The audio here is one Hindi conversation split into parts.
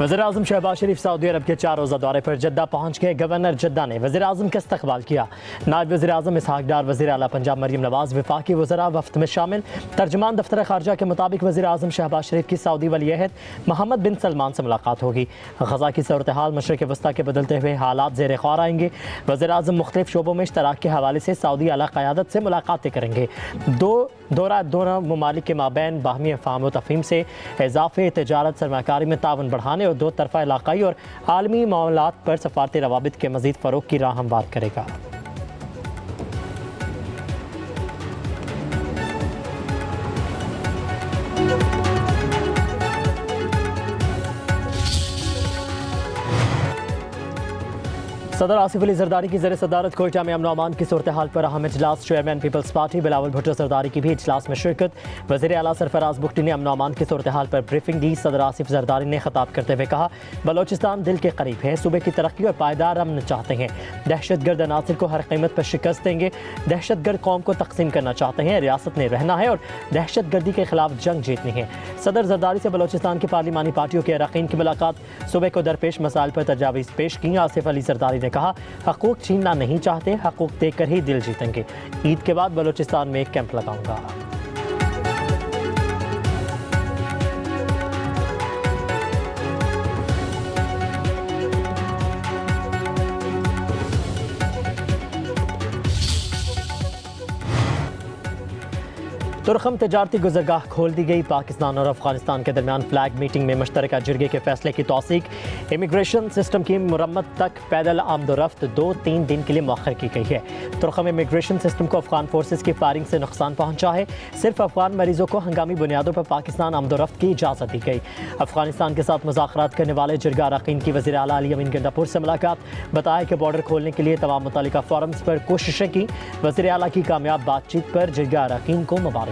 वज़ीर-ए-आज़म शहबाज शरीफ सऊदी अरब के 4 रोज़ा दौरे पर जद्दा पहुँच गए। गवर्नर जद्दा ने वज़ीर-ए-आज़म का इस्तकबाल किया। नायब वज़ीर-ए-आज़म इसहाक डार, वज़ीर आला पंजाब मरियम नवाज़, वफाकी वज़रा वफ़द में शामिल। तर्जुमान दफ्तर ख़ारजा के मुताबिक वज़ीर-ए-आज़म शहबाज शरीफ की सऊदी वली-ए-अहद मोहम्मद बिन सलमान से मुलाकात होगी। ग़ज़ा की सूरत हाल, मशरिक़ वस्ता के बदलते हुए हालात ज़ेर ख़ौर आएंगे। वज़ीर-ए-आज़म मुख्तलिफ़ शोबों में इश्तराक के हवाले से सऊदी आला क़यादत से मुलाकातें करेंगे। दोनों ममालिक के माबैन बाहमी फ़हम व तफ़हीम से इज़ाफ़े, तिजारत, सरमाकारी में तावन बढ़ाने और दो तरफ़ा इलाक़ाई और आलमी मामलात पर सफ़ारती रवाबित के मज़ीद फ़रोग़ की राह हमवार करेगा। सदर आसिफ अली जरदारी की ज़र सदारत कोयटा में अमन अमान की सूरत हाल पर अहम इजलास। Chairman peoples party Bilawal Bhutto Zardari की भी इजलास में शिरकत। वज़ीर आला सरफराज बुगटी ने अमन अमान की सूरत हाल पर ब्रीफिंग दी। सदर आसिफ जरदारी ने खिताब करते हुए कहा, बलोचिस्तान दिल के करीब है, सूबे की तरक्की और पायदार अमन चाहते हैं। दहशतगर्द अनासिर को हर कीमत पर शिकस्त देंगे। दहशतगर्द कौम को तकसीम करना चाहते हैं। रियासत में रहना है और दहशतगर्दी के खिलाफ जंग जीतनी है। सदर जरदारी से बलोचिस्तान की पार्लिमानी पार्टियों के अरकान की मुलाकात। सूबे को दरपेश मसाइल पर तजावीज़ पेश की। आसिफ अली जरदारी ने कहा, हकूक छीनना नहीं चाहते, हकूक देकर ही दिल जीतेंगे। ईद के बाद बलोचिस्तान में एक कैंप लगाऊंगा। तुरखम तजारती गुजरगाह खोल दी गई। पाकिस्तान और अफगानिस्तान के दरमियान फ्लैग मीटिंग में मुश्तरका जिरगे के फैसले की तौसीक। इमिग्रेशन सिस्टम की मुरम्मत तक पैदल आमदोरफ्त 2-3 दिन के लिए मौखर की गई है। तुरखम इमिग्रेशन सिस्टम को अफगान फोर्सेस की फायरिंग से नुकसान पहुंचा है। सिर्फ अफगान मरीजों को हंगामी बुनियादों पर पाकिस्तान आमदोरफ्त की इजाज़त दी गई। अफगानिस्तान के साथ मुज़ाकरात करने वाले जिरगा अरकान की वज़ीर आला अली अमीन गंडापुर से मुलाकात। बताया कि बॉर्डर खोलने के लिए तमाम मुतल्लिका फोरम्स पर कोशिशें की। वज़ीर आला की कामयाब बातचीत पर जिरगा अरकान को मुबारकबाद।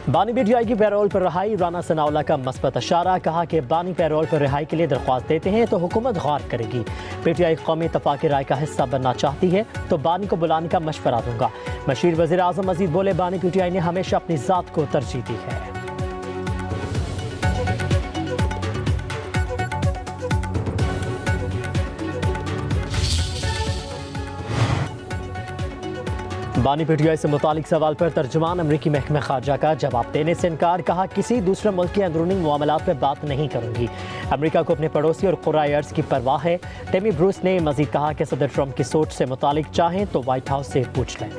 बानी पीटीआई की पैरोल पर रिहाई। राना सनाउल्लाह का मस्बत इशारा। कहा कि बानी पैरोल पर रिहाई के लिए दरख्वास्त देते हैं तो हुकूमत गौर करेगी। पीटीआई कौमी इत्तफाक़ राय का हिस्सा बनना चाहती है तो बानी को बुलाने का मशवरा दूंगा। मशीर वज़ीर आज़म मजीद बोले, बानी पीटीआई ने हमेशा अपनी ज़ात को तरजीह दी है। बानी पीटीआई से मुतालिक सवाल पर तर्जुमान अमरीकी महकमा खारजा का जवाब देने से इनकार। कहा, किसी दूसरे मुल्क के अंदरूनी मामलात पर बात नहीं करूंगी। अमरीका को अपने पड़ोसी और क़ुराए अर्ज़ की परवाह है। टेमी ब्रूस ने मजीद कहा कि सदर ट्रंप की सोच से मुतालिक चाहें तो व्हाइट हाउस से पूछ लें।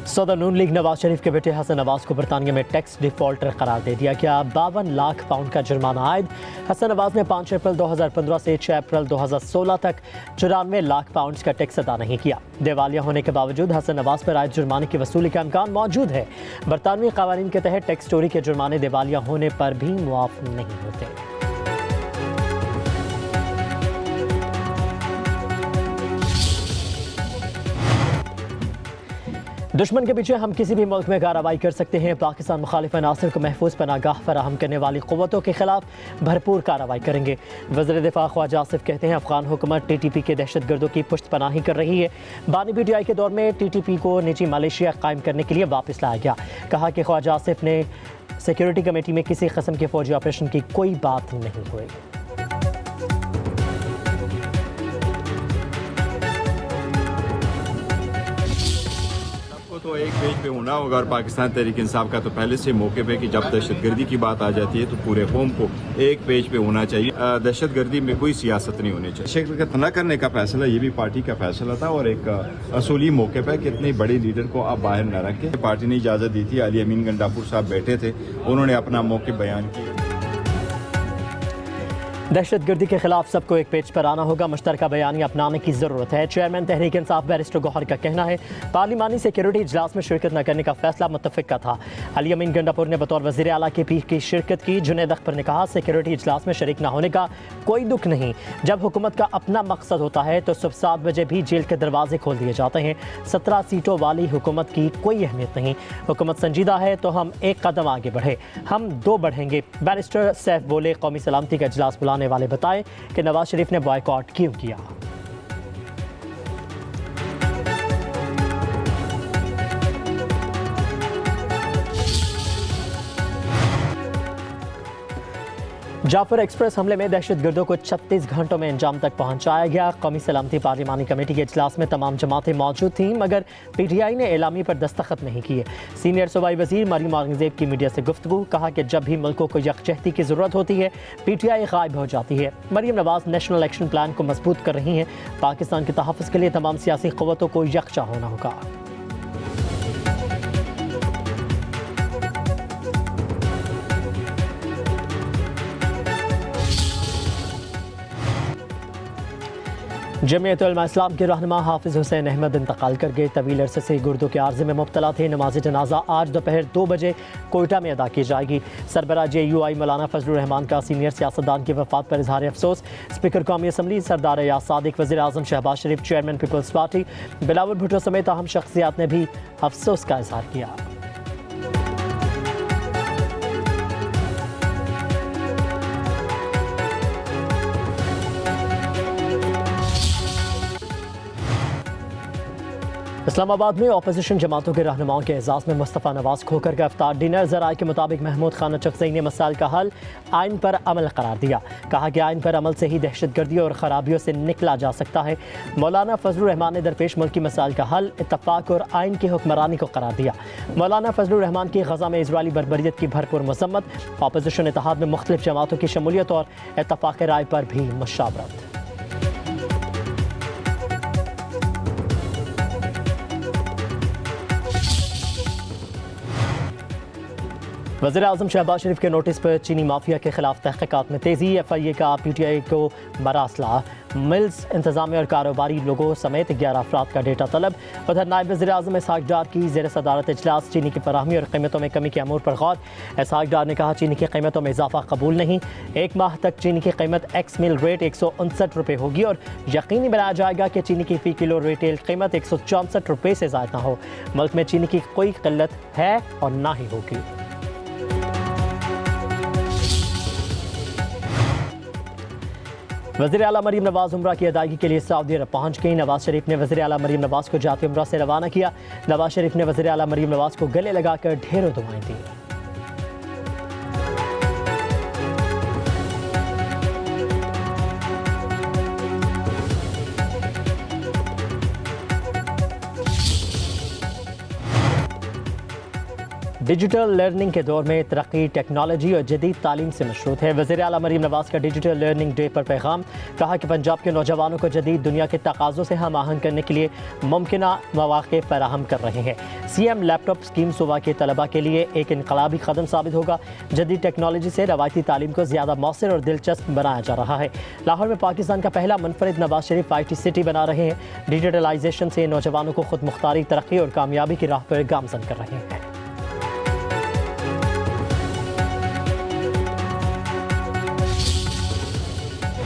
सदर नून लीग नवाज शरीफ के बेटे हसन नवाज को बरतानिया में टैक्स डिफॉल्टर करार दे दिया गया। 52 लाख पाउंड का जुर्माना आयद। हसन नवाज ने 5 अप्रैल 2015 से 6 अप्रैल 2016 तक 94 लाख पाउंड का टैक्स अदा नहीं किया। दिवालिया होने के बावजूद हसन नवाज पर आयद जुर्माने की वसूली का इम्कान मौजूद है। बरतानवी कानून के तहत टैक्स चोरी के जुर्माने दिवालिया होने पर भी मुआफ नहीं होते। दुश्मन के पीछे हम किसी भी मुल्क में कार्रवाई कर सकते हैं। पाकिस्तान मुखालिफ अनासर को महफूज पनागाह फराहम करने वाली क़ुव्वतों के खिलाफ भरपूर कार्रवाई करेंगे। वज़ीर दिफा ख्वाजा आसिफ कहते हैं, अफगान हुकूमत TTP के दहशत गर्दों की पुश्त पनाही कर रही है। बानी पीटीआई के दौर में TTP को निजी मलेशिया कायम करने के लिए वापस लाया गया। कहा कि ख्वाजा आसिफ ने सिक्योरिटी कमेटी में किसी किस्म के फौजी ऑपरेशन की कोई बात नहीं हुई। तो एक पेज पे होना होगा और पाकिस्तान तहरीक इंसाफ का तो पहले से मौके पे कि जब दहशतगर्दी की बात आ जाती है तो पूरे कौम को एक पेज पे होना चाहिए। दहशतगर्दी में कोई सियासत नहीं होनी चाहिए। शिरकत न करने का फैसला ये भी पार्टी का फैसला था और एक असूली मौके पे कि इतनी बड़ी लीडर को आप बाहर न रखें। पार्टी ने इजाज़त दी थी। अली अमीन गंडापुर साहब बैठे थे, उन्होंने अपना मौके बयान किया। दहशतगर्दी के खिलाफ सबको एक पेज पर आना होगा, मुश्तरका बयानी अपनाने की ज़रूरत है। चेयरमैन तहरीक इंसाफ बैरिस्टर गौहर का कहना है पार्लिमानी सिक्योरिटी इजलास में शिरकत न करने का फैसला मुत्तफिक का था। अली अमीन गंडापुर ने बतौर वज़ीर आला के पी की शिरकत की। जुनैद अख्तर ने कहा सिक्योरिटी इजलास में शरीक न होने का कोई दुख नहीं, जब हुकूमत का अपना मकसद होता है तो सुबह 7 बजे भी जेल के दरवाजे खोल दिए जाते हैं। 17 सीटों वाली हुकूमत की कोई अहमियत नहीं, हुकूमत संजीदा है तो हम एक कदम आगे बढ़े, हम 2 बढ़ेंगे। बैरिस्टर सैफ बोले कौमी सलामती का इजलास बुलाने वाले बताएं कि नवाज शरीफ ने बॉयकॉट क्यों किया। जाफर एक्सप्रेस हमले में दहशतगर्दों को 36 घंटों में अंजाम तक पहुंचाया गया। कौमी सलामती पार्लिमानी कमेटी के इजलास में तमाम जमातें मौजूद थीं, मगर PTI ने एलामी पर दस्तखत नहीं किए। सीनियर सूबाई वजीर मरियम औरंगजेब की मीडिया से गुफ्तगू, कहा कि जब भी मुल्कों को यकजहती की ज़रूरत होती है PTI गायब हो जाती है। Maryam Nawaz National Action Plan को मजबूत कर रही हैं। पाकिस्तान के तहफ़्फ़ुज़ के लिए तमाम सियासी क़ुव्वतों को यकजा होना होगा। जमीयत उलमा इस्लाम के रहनुमा हाफिज़ हुसैन अहमद इंतकाल कर गए। तवील अरसे से गुर्दों के आर्जे में मुब्तला थे। नमाज जनाजा आज दोपहर 2 बजे कोयटा में अदा की जाएगी। सरबराह JUI मौलाना फजलुर रहमान का सीनियर सियासतदान की वफात पर इजहार अफसोस। स्पीकर कौमी असम्बली सरदार याद सादिक, वज़ीर आज़म Shahbaz Sharif, chairman peoples party Bilawal Bhutto समेत अहम शख्सियात ने भी अफसोस का इजहार किया। इस्लामाबाद में अपोजिशन जमातों के रहनुमाओं के एजाज़ में मुस्तफ़ा नवाज खोकर का इफ्तार डिनर। ज़राए के मुताबिक महमूद खान चकज़ई ने मसाइल का हल आइन पर अमल करार दिया। कहा कि आइन पर अमल से ही दहशतगर्दी और ख़राबियों से निकला जा सकता है। मौलाना फजलुर रहमान ने दरपेश मुल्की मसाइल का हल, इत्तफ़ाक़ और आइन की हुक्मरानी को करार दिया। मौलाना फजलुर रहमान की ग़ज़ा में इजरायली बर्बरियत की भरपूर मज़म्मत। अपोजिशन इत्तेहाद में मुख्तलिफ जमातों की शमूलियत और इत्तफ़ाक़ राय पर भी मुशावरत। वज़ीर आज़म शहबाज शरीफ के नोटिस पर चीनी माफिया के खिलाफ तहक़ीक़ात में तेज़ी। FIA का PTI को मरासला। मिल्स, इंतज़ामिया और कारोबारी लोगों समेत 11 अफराद का डेटा तलब। उधर नायब वज़ीर आज़म इसहाक़ डार की ज़ेर सदारत इजलास चीनी की फराहमी और कीमतों में कमी के अमूर पर गौर। इसहाक़ डार ने कहा चीनी की कीमतों में इजाफा कबूल नहीं। 1 माह तक चीनी की कीमत एक्स मिल रेट 159 रुपये होगी और यकीनी बनाया जाएगा कि चीनी की फ़ी किलो रिटेल कीमत 164 रुपये से ज़ायद न हो। मुल्क में चीनी की कोई किल्लत है और ना ही होगी। वज़ीर आला मरीम नवाज उम्रा की अदायगी के लिए सऊदी अरब पहुंच गई। नवाज शरीफ ने वज़ीर आला मरीम नवाज को जाती उम्रा से रवाना किया। नवाज शरीफ ने वज़ीर आला मरीम नवाज को गले लगाकर ढेरों दुआएं दी। डिजिटल लर्निंग के दौर में तरक्की, टेक्नोलॉजी और जदीद तालीम से मशरूत है। वज़ीर आला मरीम नवाज का डिजिटल लर्निंग डे पर पैगाम। कहा कि पंजाब के नौजवानों को जदीद दुनिया के तकाज़ों से हम आहंग करने के लिए मुमकिना मौक़े फराहम कर रहे हैं। CM लैपटॉप स्कीम सूबा के तलबा के लिए एक इनकलाबी कदम साबित होगा। जदीद टेक्नोलॉजी से रवायती तालीम को ज़्यादा मौसर और दिलचस्प बनाया जा रहा है। लाहौर में पाकिस्तान का पहला मुनफरिद नवाज शरीफ IT सिटी बना रहे हैं। डिजिटलाइजेशन से नौजवानों को खुद मुख्तारी, तरक्की और कामयाबी की राह पर गामजन कर रहे हैं।